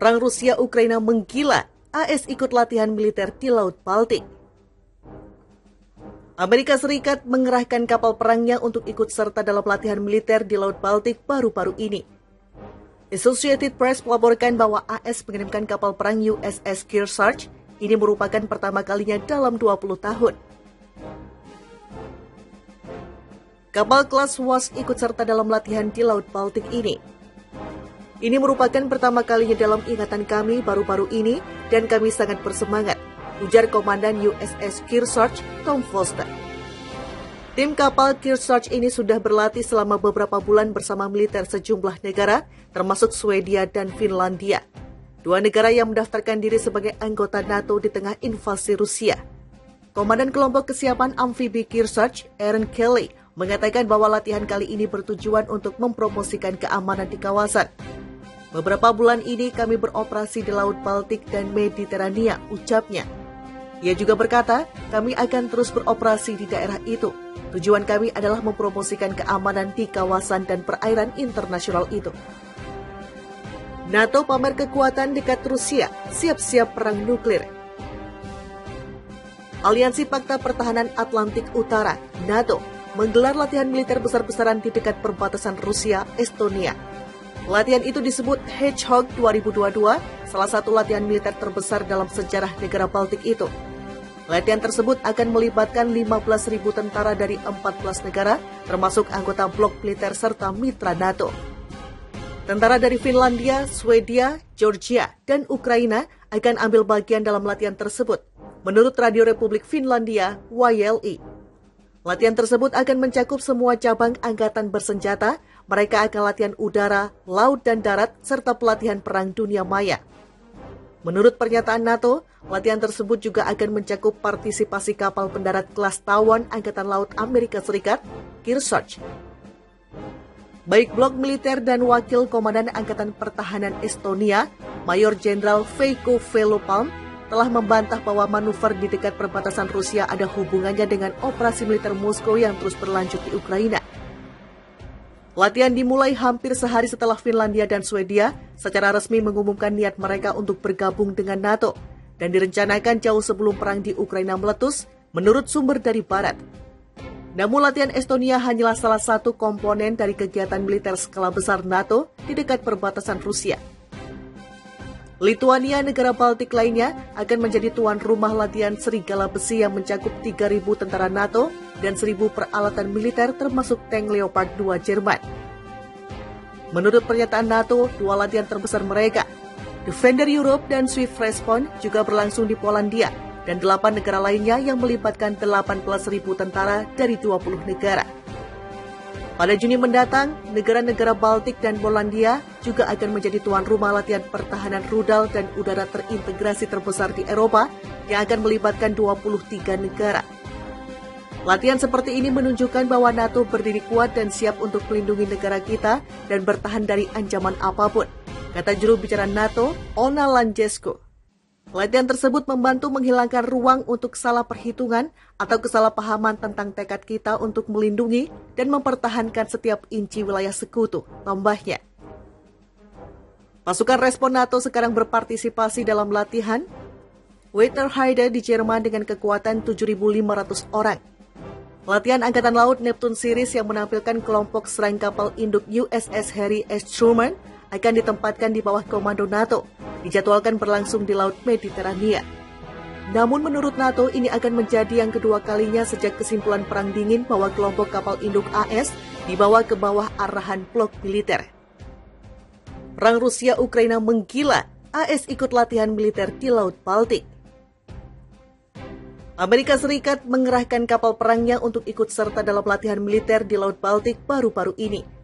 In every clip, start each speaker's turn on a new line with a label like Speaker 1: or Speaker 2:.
Speaker 1: Perang Rusia-Ukraina menggila, AS ikut latihan militer di Laut Baltik. Amerika Serikat mengerahkan kapal perangnya untuk ikut serta dalam latihan militer di Laut Baltik baru-baru ini. Associated Press melaporkan bahwa AS mengirimkan kapal perang USS Kearsarge. Ini merupakan pertama kalinya dalam 20 tahun. Kapal kelas WASP ikut serta dalam latihan di Laut Baltik ini. Ini merupakan pertama kalinya dalam ingatan kami baru-baru ini dan kami sangat bersemangat, ujar Komandan USS Kearsarge, Tom Foster. Tim kapal Kearsarge ini sudah berlatih selama beberapa bulan bersama militer sejumlah negara, termasuk Swedia dan Finlandia. Dua negara yang mendaftarkan diri sebagai anggota NATO di tengah invasi Rusia. Komandan Kelompok Kesiapan Amfibi Kearsarge, Aaron Kelly, mengatakan bahwa latihan kali ini bertujuan untuk mempromosikan keamanan di kawasan. Beberapa bulan ini kami beroperasi di Laut Baltik dan Mediterania, ucapnya. Ia juga berkata, kami akan terus beroperasi di daerah itu. Tujuan kami adalah mempromosikan keamanan di kawasan dan perairan internasional itu. NATO pamer kekuatan dekat Rusia, siap-siap perang nuklir. Aliansi Pakta Pertahanan Atlantik Utara, NATO, menggelar latihan militer besar-besaran di dekat perbatasan Rusia, Estonia. Latihan itu disebut Hedgehog 2022, salah satu latihan militer terbesar dalam sejarah negara Baltik itu. Latihan tersebut akan melibatkan 15.000 tentara dari 14 negara, termasuk anggota blok militer serta mitra NATO. Tentara dari Finlandia, Swedia, Georgia, dan Ukraina akan ambil bagian dalam latihan tersebut, menurut Radio Republik Finlandia, YLE. Latihan tersebut akan mencakup semua cabang angkatan bersenjata, mereka akan latihan udara, laut, dan darat, serta pelatihan perang dunia maya. Menurut pernyataan NATO, latihan tersebut juga akan mencakup partisipasi kapal pendarat kelas Tawan Angkatan Laut Amerika Serikat, Kearsarge. Baik blok militer dan wakil Komandan Angkatan Pertahanan Estonia, Mayor Jenderal Veikko Velopalm, telah membantah bahwa manuver di dekat perbatasan Rusia ada hubungannya dengan operasi militer Moskow yang terus berlanjut di Ukraina. Latihan dimulai hampir sehari setelah Finlandia dan Swedia secara resmi mengumumkan niat mereka untuk bergabung dengan NATO dan direncanakan jauh sebelum perang di Ukraina meletus, menurut sumber dari Barat. Namun latihan Estonia hanyalah salah satu komponen dari kegiatan militer skala besar NATO di dekat perbatasan Rusia. Lituania, negara Baltik lainnya, akan menjadi tuan rumah latihan Serigala Besi yang mencakup 3.000 tentara NATO dan 1.000 peralatan militer termasuk tank Leopard 2 Jerman. Menurut pernyataan NATO, dua latihan terbesar mereka, Defender Europe dan Swift Response, juga berlangsung di Polandia, dan 8 negara lainnya yang melibatkan 18.000 tentara dari 20 negara. Pada Juni mendatang, negara-negara Baltik dan Polandia juga akan menjadi tuan rumah latihan pertahanan rudal dan udara terintegrasi terbesar di Eropa yang akan melibatkan 23 negara. Latihan seperti ini menunjukkan bahwa NATO berdiri kuat dan siap untuk melindungi negara kita dan bertahan dari ancaman apapun, kata juru bicara NATO, Ona Langescu. Latihan tersebut membantu menghilangkan ruang untuk salah perhitungan atau kesalahpahaman tentang tekad kita untuk melindungi dan mempertahankan setiap inci wilayah sekutu, tambahnya. Pasukan respon NATO sekarang berpartisipasi dalam latihan Weiterheide di Jerman dengan kekuatan 7.500 orang. Latihan Angkatan Laut Neptune Series yang menampilkan kelompok serang kapal induk USS Harry S. Truman akan ditempatkan di bawah komando NATO, dijadwalkan berlangsung di Laut Mediterania. Namun menurut NATO, ini akan menjadi yang kedua kalinya sejak kesimpulan Perang Dingin bahwa kelompok kapal induk AS dibawa ke bawah arahan blok militer. Perang Rusia-Ukraina menggila, AS ikut latihan militer di Laut Baltik. Amerika Serikat mengerahkan kapal perangnya untuk ikut serta dalam latihan militer di Laut Baltik baru-baru ini.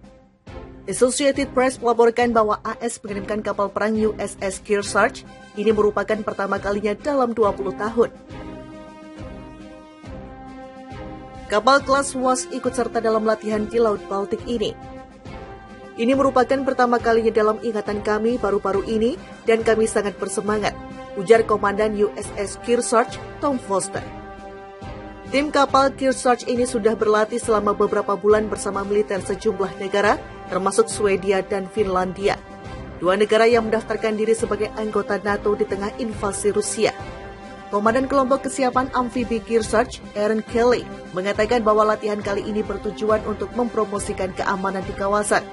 Speaker 1: Associated Press melaporkan bahwa AS mengirimkan kapal perang USS Kearsarge. Ini merupakan pertama kalinya dalam 20 tahun. Kapal kelas WASP ikut serta dalam latihan di Laut Baltik ini. Ini merupakan pertama kalinya dalam ingatan kami baru-baru ini dan kami sangat bersemangat, ujar Komandan USS Kearsarge, Tom Foster. Tim kapal Kearsarge ini sudah berlatih selama beberapa bulan bersama militer sejumlah negara, termasuk Swedia dan Finlandia. dua negara yang mendaftarkan diri sebagai anggota NATO di tengah invasi Rusia. Komandan Kelompok Kesiapan Amfibi Kearsarge, Aaron Kelly, mengatakan bahwa latihan kali ini bertujuan untuk mempromosikan keamanan di kawasan.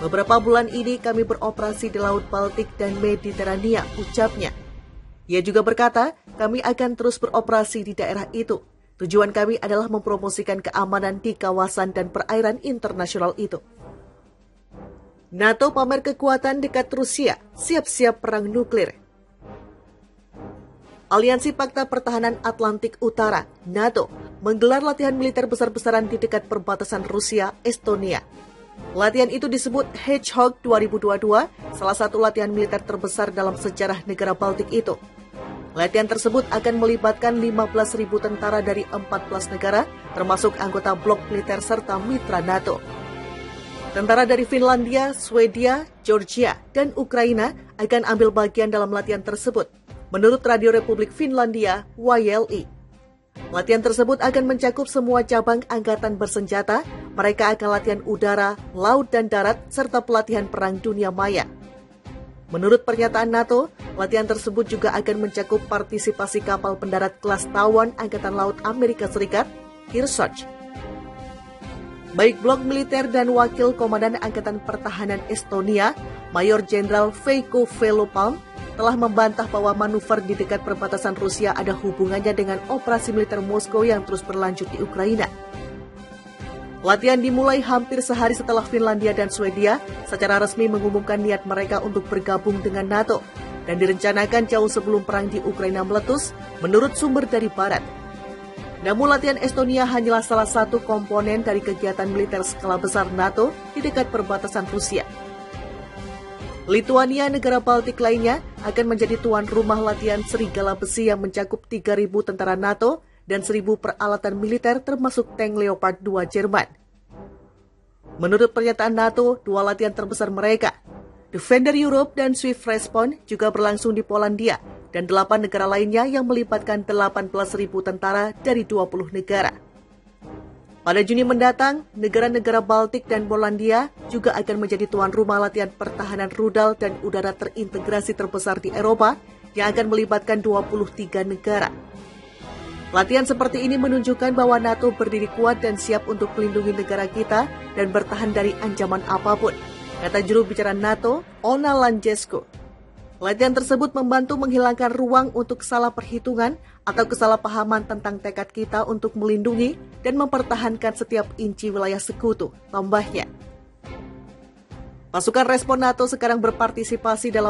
Speaker 1: Beberapa bulan ini kami beroperasi di Laut Baltik dan Mediterania, ucapnya. Ia juga berkata, kami akan terus beroperasi di daerah itu. Tujuan kami adalah mempromosikan keamanan di kawasan dan perairan internasional itu. NATO pamer kekuatan dekat Rusia, siap-siap perang nuklir. Aliansi Pakta Pertahanan Atlantik Utara, NATO, menggelar latihan militer besar-besaran di dekat perbatasan Rusia, Estonia. Latihan itu disebut Hedgehog 2022, salah satu latihan militer terbesar dalam sejarah negara Baltik itu. Latihan tersebut akan melibatkan 15.000 tentara dari 14 negara, termasuk anggota blok militer serta mitra NATO. Tentara dari Finlandia, Swedia, Georgia, dan Ukraina akan ambil bagian dalam latihan tersebut, menurut Radio Republik Finlandia, YLE. Latihan tersebut akan mencakup semua cabang angkatan bersenjata, mereka akan latihan udara, laut, dan darat, serta pelatihan perang dunia maya. Menurut pernyataan NATO, latihan tersebut juga akan mencakup partisipasi kapal pendarat kelas Tawan Angkatan Laut Amerika Serikat, Kearsarge. Baik blok militer dan wakil komandan Angkatan Pertahanan Estonia, Mayor Jenderal Veikko Velopalm, telah membantah bahwa manuver di dekat perbatasan Rusia ada hubungannya dengan operasi militer Moskow yang terus berlanjut di Ukraina. Latihan dimulai hampir sehari setelah Finlandia dan Swedia secara resmi mengumumkan niat mereka untuk bergabung dengan NATO dan direncanakan jauh sebelum perang di Ukraina meletus, menurut sumber dari Barat. Namun latihan Estonia hanyalah salah satu komponen dari kegiatan militer skala besar NATO di dekat perbatasan Rusia. Lituania, negara Baltik lainnya, akan menjadi tuan rumah latihan Serigala Besi yang mencakup 3.000 tentara NATO dan 1.000 peralatan militer termasuk tank Leopard 2 Jerman. Menurut pernyataan NATO, dua latihan terbesar mereka, Defender Europe dan Swift Response, juga berlangsung di Polandia dan 8 negara lainnya yang melibatkan 18.000 tentara dari 20 negara. Pada Juni mendatang, negara-negara Baltik dan Polandia juga akan menjadi tuan rumah latihan pertahanan rudal dan udara terintegrasi terbesar di Eropa yang akan melibatkan 23 negara. Latihan seperti ini menunjukkan bahwa NATO berdiri kuat dan siap untuk melindungi negara kita dan bertahan dari ancaman apapun, kata juru bicara NATO, Ona Langescu. Latihan tersebut membantu menghilangkan ruang untuk salah perhitungan atau kesalahpahaman tentang tekad kita untuk melindungi dan mempertahankan setiap inci wilayah sekutu, tambahnya. Pasukan respon NATO sekarang berpartisipasi dalam